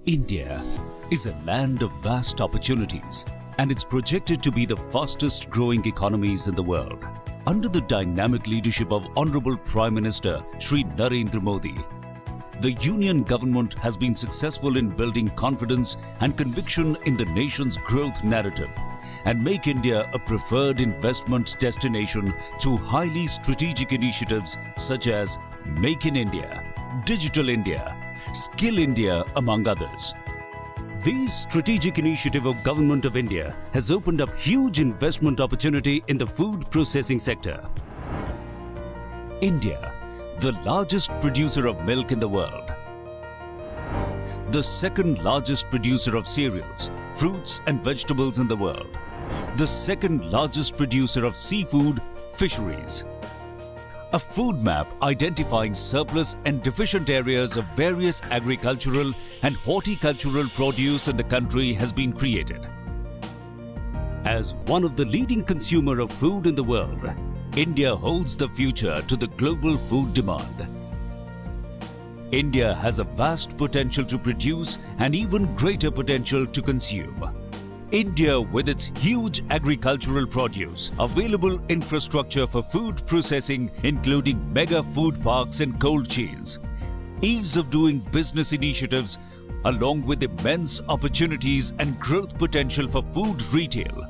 India is a land of vast opportunities, and it's projected to be the fastest growing economies in the world. Under the dynamic leadership of Honorable Prime Minister Shri Narendra Modi, the Union government has been successful in building confidence and conviction in the nation's growth narrative and make India a preferred investment destination through highly strategic initiatives such as Make in India, Digital India, Skill India, among others. This strategic initiative of Government of India has opened up huge investment opportunity in the food processing sector. India, the largest producer of milk in the world, the second largest producer of cereals, fruits and vegetables in the world, the second largest producer of seafood, fisheries. A food map identifying surplus and deficient areas of various agricultural and horticultural produce in the country has been created. As one of the leading consumer of food in the world, India holds the future to the global food demand. India has a vast potential to produce and even greater potential to consume. India, with its huge agricultural produce, available infrastructure for food processing including mega food parks and cold chains, ease of doing business initiatives, along with immense opportunities and growth potential for food retail,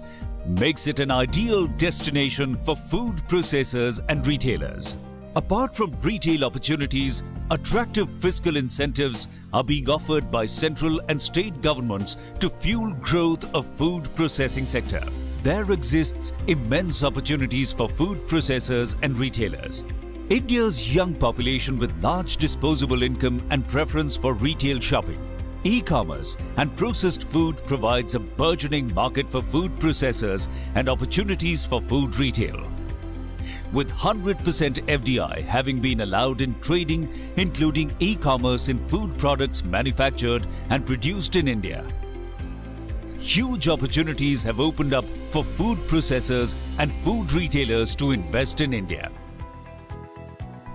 makes it an ideal destination for food processors and retailers. Apart from retail opportunities, attractive fiscal incentives are being offered by central and state governments to fuel growth of food processing sector. There exists immense opportunities for food processors and retailers. India's young population with large disposable income and preference for retail shopping, e-commerce and processed food provides a burgeoning market for food processors and opportunities for food retail. With 100% FDI having been allowed in trading, including e-commerce in food products manufactured and produced in India. Huge opportunities have opened up for food processors and food retailers to invest in India.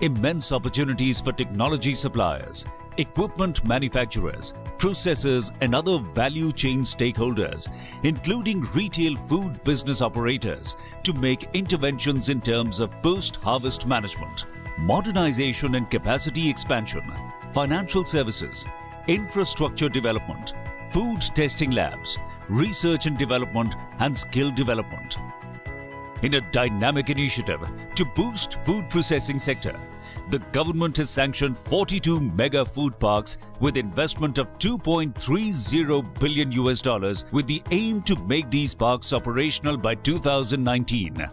Immense opportunities for technology suppliers, equipment manufacturers, processors and other value chain stakeholders, including retail food business operators, to make interventions in terms of post-harvest management, modernization and capacity expansion, financial services, infrastructure development, food testing labs, research and development and skill development. In a dynamic initiative to boost food processing sector, the government has sanctioned 42 mega food parks with investment of $2.30 billion with the aim to make these parks operational by 2019.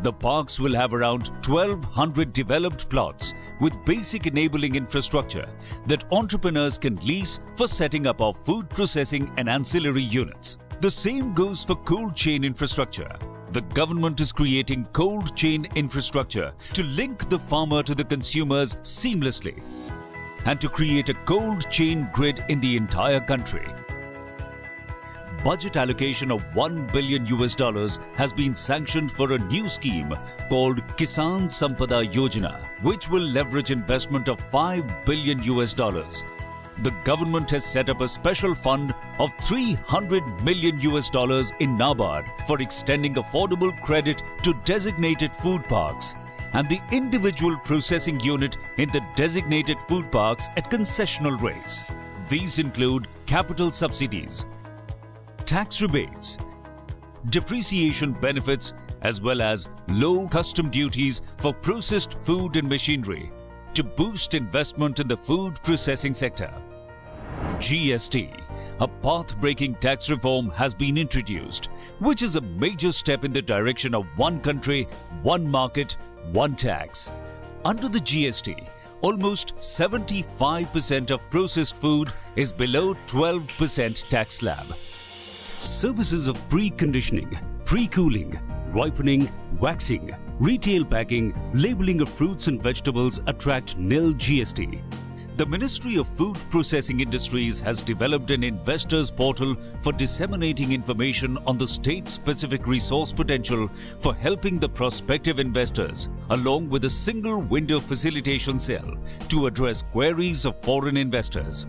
The parks will have around 1,200 developed plots with basic enabling infrastructure that entrepreneurs can lease for setting up of food processing and ancillary units. The same goes for cold chain infrastructure. The government is creating cold chain infrastructure to link the farmer to the consumers seamlessly and to create a cold chain grid in the entire country. Budget allocation of $1 billion has been sanctioned for a new scheme called Kisan Sampada Yojana, which will leverage investment of $5 billion. The government has set up a special fund of $300 million in NABARD for extending affordable credit to designated food parks and the individual processing unit in the designated food parks at concessional rates. These include capital subsidies, tax rebates, depreciation benefits, as well as low custom duties for processed food and machinery to boost investment in the food processing sector. GST, a path-breaking tax reform, has been introduced, which is a major step in the direction of one country, one market, one tax. Under the GST, almost 75% of processed food is below 12% tax slab. Services of preconditioning, pre-cooling, ripening, waxing, retail packing, labeling of fruits and vegetables attract nil GST. The Ministry of Food Processing Industries has developed an investors portal for disseminating information on the state-specific resource potential for helping the prospective investors, along with a single window facilitation cell to address queries of foreign investors.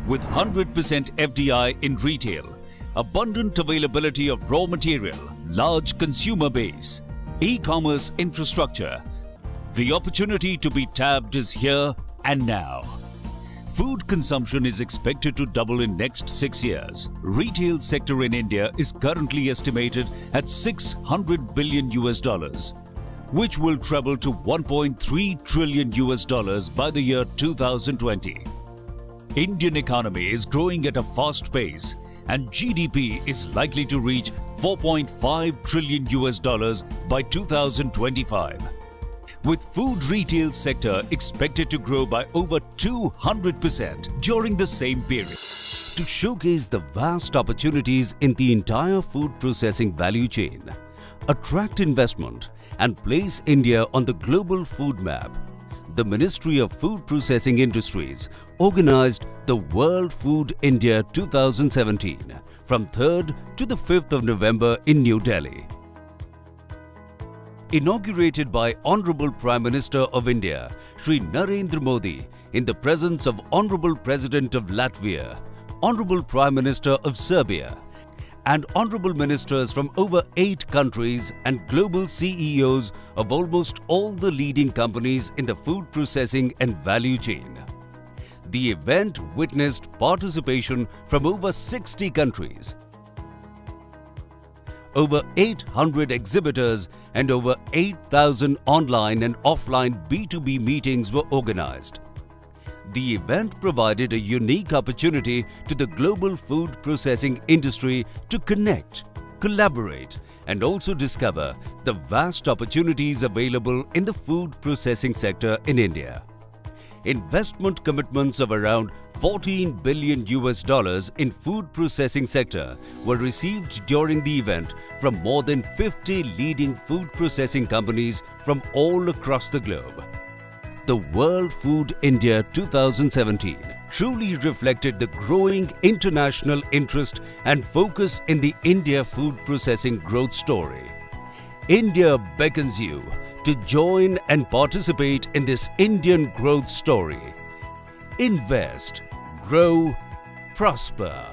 With 100% FDI in retail, abundant availability of raw material, large consumer base, e-commerce infrastructure, the opportunity to be tapped is here and now. Food consumption is expected to double in next 6 years. Retail sector in India is currently estimated at $600 billion, which will treble to $1.3 trillion by the year 2020. Indian economy is growing at a fast pace and GDP is likely to reach $4.5 trillion by 2025. With food retail sector expected to grow by over 200% during the same period. To showcase the vast opportunities in the entire food processing value chain, attract investment and place India on the global food map, the Ministry of Food Processing Industries organized the World Food India 2017 from 3rd to the 5th of November in New Delhi. Inaugurated by Honorable Prime Minister of India, Shri Narendra Modi, in the presence of Honorable President of Latvia, Honorable Prime Minister of Serbia, and Honorable Ministers from over 8 countries and global CEOs of almost all the leading companies in the food processing and value chain. The event witnessed participation from over 60 countries. Over 800 exhibitors and over 8,000 online and offline B2B meetings were organized. The event provided a unique opportunity to the global food processing industry to connect, collaborate, and also discover the vast opportunities available in the food processing sector in India. Investment commitments of around $14 billion in food processing sector were received during the event from more than 50 leading food processing companies from all across the globe. The World Food India 2017 truly reflected the growing international interest and focus in the India food processing growth story. India beckons you to join and participate in this Indian growth story. Invest, grow, prosper.